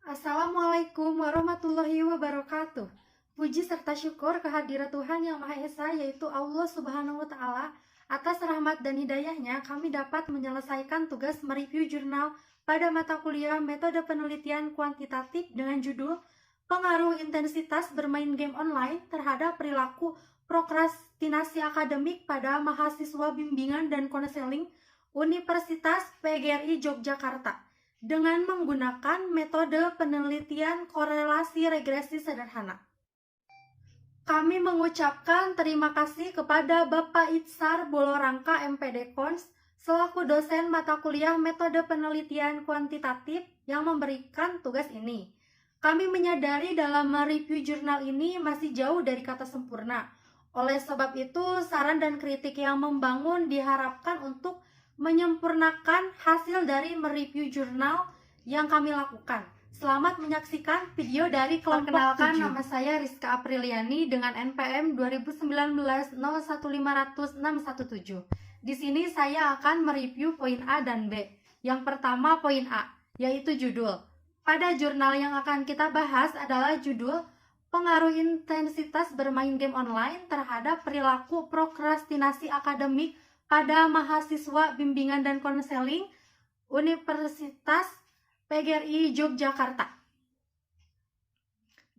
Assalamualaikum warahmatullahi wabarakatuh. Puji serta syukur kehadirat Tuhan Yang Maha Esa, yaitu Allah Subhanahu wa Ta'ala. Atas rahmat dan hidayahnya, kami dapat menyelesaikan tugas mereview jurnal pada mata kuliah metode penelitian kuantitatif dengan judul Pengaruh Intensitas Bermain Game Online Terhadap Perilaku Prokrastinasi Akademik pada Mahasiswa Bimbingan dan Konseling Universitas PGRI Yogyakarta dengan menggunakan metode penelitian korelasi regresi sederhana. Kami mengucapkan terima kasih kepada Bapak Itsar Bolorangka MPD Kons selaku dosen mata kuliah metode penelitian kuantitatif yang memberikan tugas ini. Kami menyadari dalam mereview jurnal ini masih jauh dari kata sempurna. Oleh sebab itu, saran dan kritik yang membangun diharapkan untuk menyempurnakan hasil dari mereview jurnal yang kami lakukan. Selamat menyaksikan video dari kelompok 7. Perkenalkan, nama saya Rizka Apriliani dengan NPM 2019-01500617. Di sini saya akan mereview poin A dan B. Yang pertama poin A, yaitu judul. Pada jurnal yang akan kita bahas adalah judul Pengaruh Intensitas Bermain Game Online Terhadap Perilaku Prokrastinasi Akademik pada Mahasiswa Bimbingan dan Konseling Universitas PGRI Yogyakarta.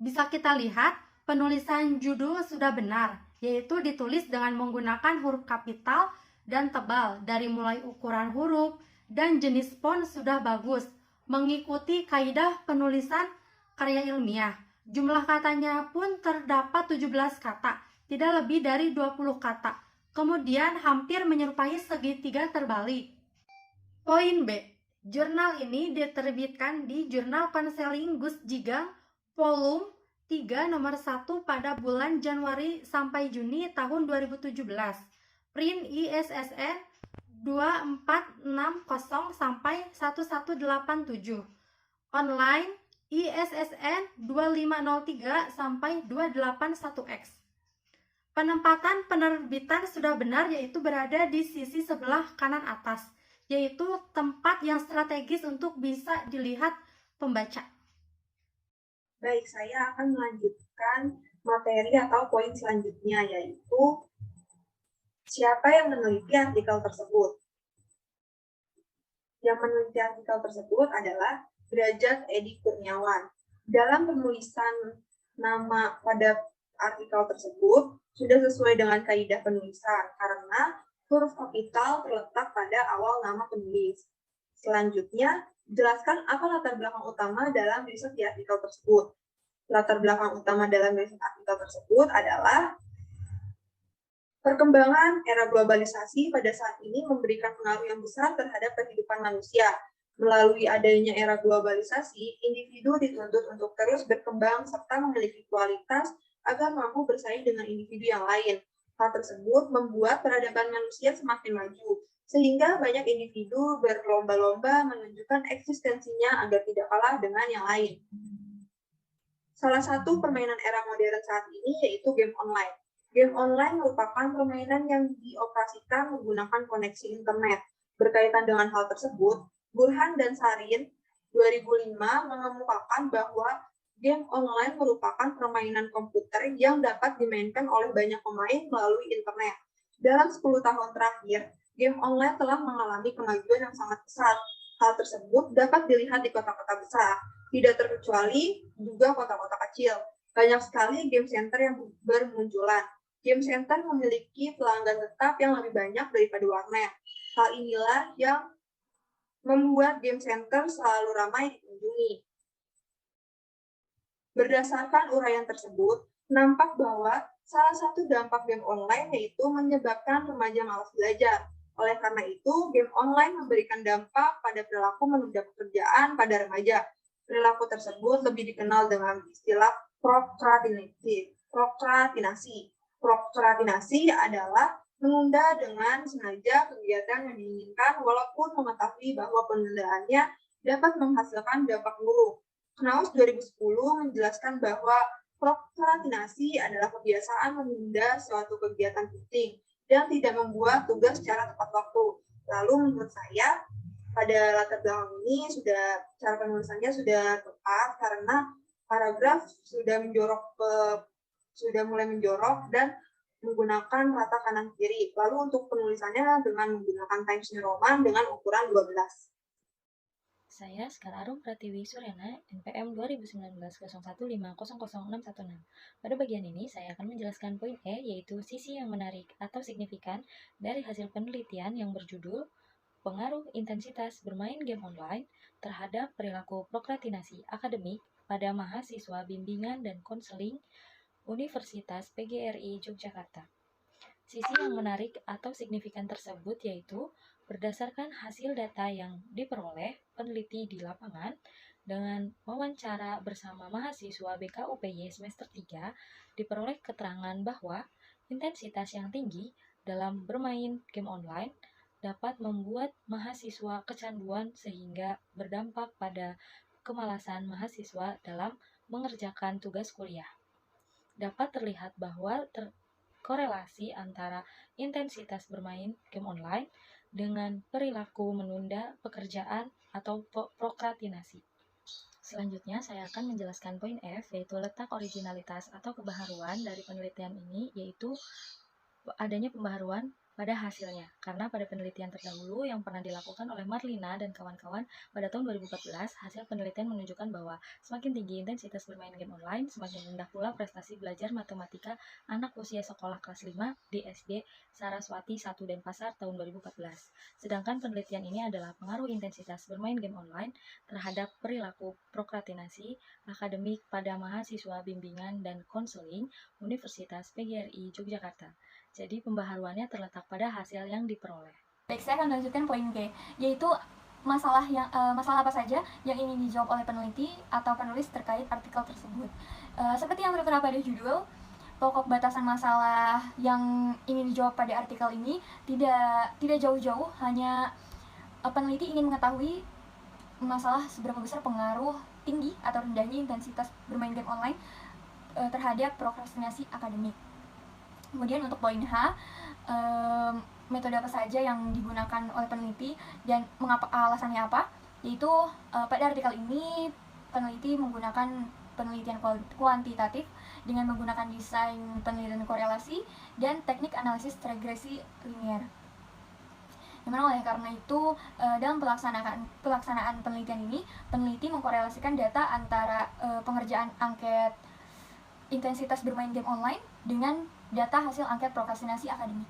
Bisa kita lihat, penulisan judul sudah benar, yaitu ditulis dengan menggunakan huruf kapital dan tebal. Dari mulai ukuran huruf dan jenis font sudah bagus, mengikuti kaidah penulisan karya ilmiah. Jumlah katanya pun terdapat 17 kata, tidak lebih dari 20 kata. Kemudian hampir menyerupai segitiga terbalik. Poin B. Jurnal ini diterbitkan di Jurnal Konseling Gus Jigang volume 3 nomor 1 pada bulan Januari sampai Juni tahun 2017. Print ISSN 2460 sampai 1187. Online ISSN 2503 sampai 281X. Penempatan penerbitan sudah benar, yaitu berada di sisi sebelah kanan atas, yaitu tempat yang strategis untuk bisa dilihat pembaca. Baik, saya akan melanjutkan materi atau poin selanjutnya, yaitu siapa yang meneliti artikel tersebut. Yang meneliti artikel tersebut adalah Derajat Edi Kurniawan. Dalam penulisan nama pada artikel tersebut sudah sesuai dengan kaidah penulisan karena huruf kapital terletak pada awal nama penulis. Selanjutnya, jelaskan apa latar belakang utama dalam riset di artikel tersebut. Latar belakang utama dalam riset artikel tersebut adalah perkembangan era globalisasi pada saat ini memberikan pengaruh yang besar terhadap kehidupan manusia. Melalui adanya era globalisasi, individu dituntut untuk terus berkembang serta memiliki kualitas agar mampu bersaing dengan individu yang lain. Hal tersebut membuat peradaban manusia semakin maju, sehingga banyak individu berlomba-lomba menunjukkan eksistensinya agar tidak kalah dengan yang lain. Salah satu permainan era modern saat ini yaitu game online. Game online merupakan permainan yang dioperasikan menggunakan koneksi internet. Berkaitan dengan hal tersebut, Burhan dan Sarin 2005 mengemukakan bahwa game online merupakan permainan komputer yang dapat dimainkan oleh banyak pemain melalui internet. Dalam 10 tahun terakhir, game online telah mengalami kemajuan yang sangat pesat. Hal tersebut dapat dilihat di kota-kota besar, tidak terkecuali juga kota-kota kecil. Banyak sekali game center yang bermunculan. Game center memiliki pelanggan tetap yang lebih banyak daripada warnet. Hal inilah yang membuat game center selalu ramai dikunjungi. Berdasarkan uraian tersebut, nampak bahwa salah satu dampak game online yaitu menyebabkan remaja malas belajar. Oleh karena itu, game online memberikan dampak pada perilaku menunda pekerjaan pada remaja. Perilaku tersebut lebih dikenal dengan istilah prokrastinasi. Prokrastinasi adalah menunda dengan sengaja kegiatan yang diinginkan walaupun mengetahui bahwa penundaannya dapat menghasilkan dampak buruk. Knaus 2010 menjelaskan bahwa prokrastinasi adalah kebiasaan menunda suatu kegiatan penting dan tidak membuat tugas secara tepat waktu. Lalu menurut saya, Pada latar belakang ini cara penulisannya sudah tepat karena paragraf sudah mulai menjorok dan menggunakan rata kanan kiri. Lalu untuk penulisannya dengan menggunakan Times New Roman dengan ukuran 12. Saya Sekar Arum Pratiwi Suryana, NPM 2019-01500616. Pada bagian ini, saya akan menjelaskan poin E, yaitu sisi yang menarik atau signifikan dari hasil penelitian yang berjudul Pengaruh Intensitas Bermain Game Online terhadap Perilaku Prokrastinasi Akademik pada Mahasiswa Bimbingan dan Konseling Universitas PGRI Yogyakarta. Sisi yang menarik atau signifikan tersebut yaitu berdasarkan hasil data yang diperoleh peneliti di lapangan dengan wawancara bersama mahasiswa BKUPY semester 3, diperoleh keterangan bahwa intensitas yang tinggi dalam bermain game online dapat membuat mahasiswa kecanduan sehingga berdampak pada kemalasan mahasiswa dalam mengerjakan tugas kuliah. Dapat terlihat bahwa korelasi antara intensitas bermain game online dengan perilaku menunda pekerjaan atau prokrastinasi. Selanjutnya, saya akan menjelaskan poin F, yaitu letak originalitas atau kebaharuan dari penelitian ini, yaitu adanya pembaharuan pada hasilnya. Karena pada penelitian terdahulu yang pernah dilakukan oleh Marlina dan kawan-kawan pada tahun 2014, hasil penelitian menunjukkan bahwa semakin tinggi intensitas bermain game online, semakin rendah pula prestasi belajar matematika anak usia sekolah kelas 5 di SD Saraswati 1 Denpasar tahun 2014. Sedangkan penelitian ini adalah pengaruh intensitas bermain game online terhadap perilaku prokrastinasi akademik pada mahasiswa bimbingan dan konseling Universitas PGRI Yogyakarta. Jadi pembaharuannya terletak pada hasil yang diperoleh. Baik, saya akan melanjutkan poin G, yaitu masalah apa saja yang ingin dijawab oleh peneliti atau penulis terkait artikel tersebut. Seperti yang tertera pada judul, pokok batasan masalah yang ingin dijawab pada artikel ini tidak jauh-jauh, hanya peneliti ingin mengetahui masalah seberapa besar pengaruh tinggi atau rendahnya intensitas bermain game online terhadap prokrastinasi akademik. Kemudian untuk poin H, metode apa saja yang digunakan oleh peneliti dan mengapa alasannya apa, yaitu pada artikel ini peneliti menggunakan penelitian kuantitatif dengan menggunakan desain penelitian korelasi dan teknik analisis regresi linier. Dimana oleh karena itu dalam pelaksanaan penelitian ini, peneliti mengkorelasikan data antara pengerjaan angket intensitas bermain game online dengan data hasil angket prokrastinasi akademik.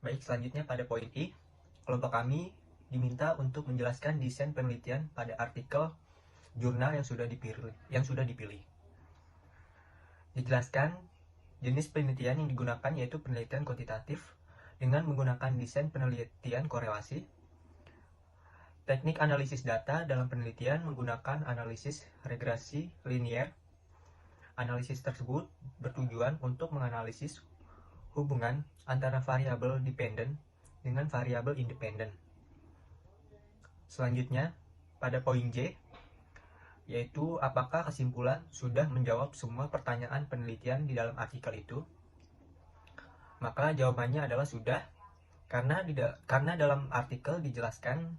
Baik, selanjutnya pada poin I, kelompok kami diminta untuk menjelaskan desain penelitian pada artikel jurnal yang sudah dipilih. Dijelaskan jenis penelitian yang digunakan yaitu penelitian kuantitatif dengan menggunakan desain penelitian korelasi. Teknik analisis data dalam penelitian menggunakan analisis regresi linier. Analisis tersebut bertujuan untuk menganalisis hubungan antara variabel dependen dengan variabel independen. Selanjutnya, pada poin J, yaitu apakah kesimpulan sudah menjawab semua pertanyaan penelitian di dalam artikel itu? Maka jawabannya adalah sudah, karena dalam artikel dijelaskan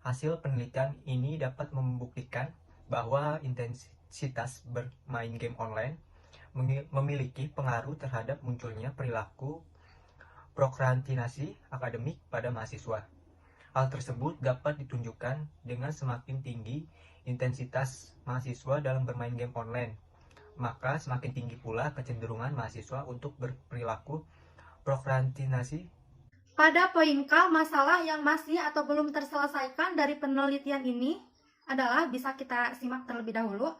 hasil penelitian ini dapat membuktikan bahwa intensitas bermain game online memiliki pengaruh terhadap munculnya perilaku prokrastinasi akademik pada mahasiswa. Hal tersebut dapat ditunjukkan dengan semakin tinggi intensitas mahasiswa dalam bermain game online, maka semakin tinggi pula kecenderungan mahasiswa untuk berperilaku prokrastinasi. Pada poin K, masalah yang masih atau belum terselesaikan dari penelitian ini adalah, bisa kita simak terlebih dahulu.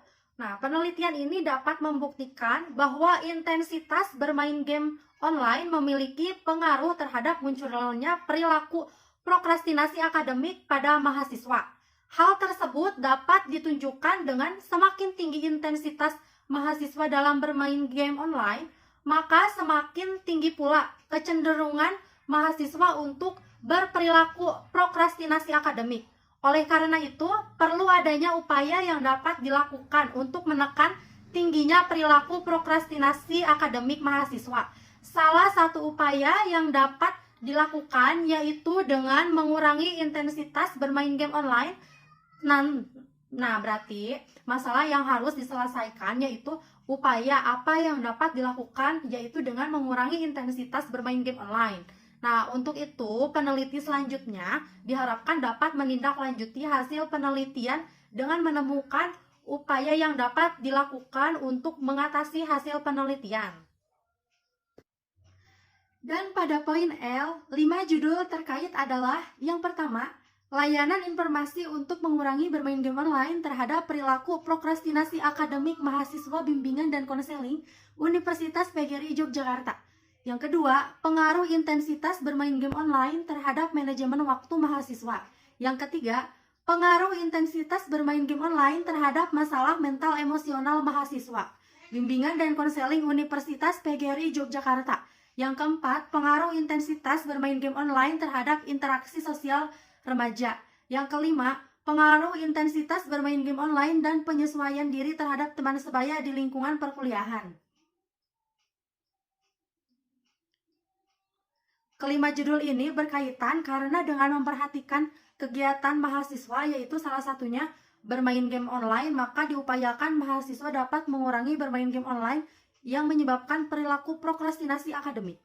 Nah, penelitian ini dapat membuktikan bahwa intensitas bermain game online memiliki pengaruh terhadap munculnya perilaku prokrastinasi akademik pada mahasiswa. Hal tersebut dapat ditunjukkan dengan semakin tinggi intensitas mahasiswa dalam bermain game online, maka semakin tinggi pula kecenderungan mahasiswa untuk berperilaku prokrastinasi akademik. Oleh karena itu, perlu adanya upaya yang dapat dilakukan untuk menekan tingginya perilaku prokrastinasi akademik mahasiswa. Salah satu upaya yang dapat dilakukan yaitu dengan mengurangi intensitas bermain game online. Nah, berarti masalah yang harus diselesaikan yaitu upaya apa yang dapat dilakukan yaitu dengan mengurangi intensitas bermain game online. Nah, untuk itu peneliti selanjutnya diharapkan dapat menindaklanjuti hasil penelitian dengan menemukan upaya yang dapat dilakukan untuk mengatasi hasil penelitian. Dan pada poin L, 5 judul terkait adalah yang pertama, layanan informasi untuk mengurangi bermain game online terhadap perilaku prokrastinasi akademik mahasiswa bimbingan dan konseling Universitas PGRI Yogyakarta. Yang kedua, pengaruh intensitas bermain game online terhadap manajemen waktu mahasiswa. Yang ketiga, pengaruh intensitas bermain game online terhadap masalah mental emosional mahasiswa bimbingan dan konseling Universitas PGRI Yogyakarta. Yang keempat, pengaruh intensitas bermain game online terhadap interaksi sosial remaja. Yang kelima, pengaruh intensitas bermain game online dan penyesuaian diri terhadap teman sebaya di lingkungan perkuliahan. Kelima judul ini berkaitan karena dengan memperhatikan kegiatan mahasiswa yaitu salah satunya bermain game online, maka diupayakan mahasiswa dapat mengurangi bermain game online yang menyebabkan perilaku prokrastinasi akademik.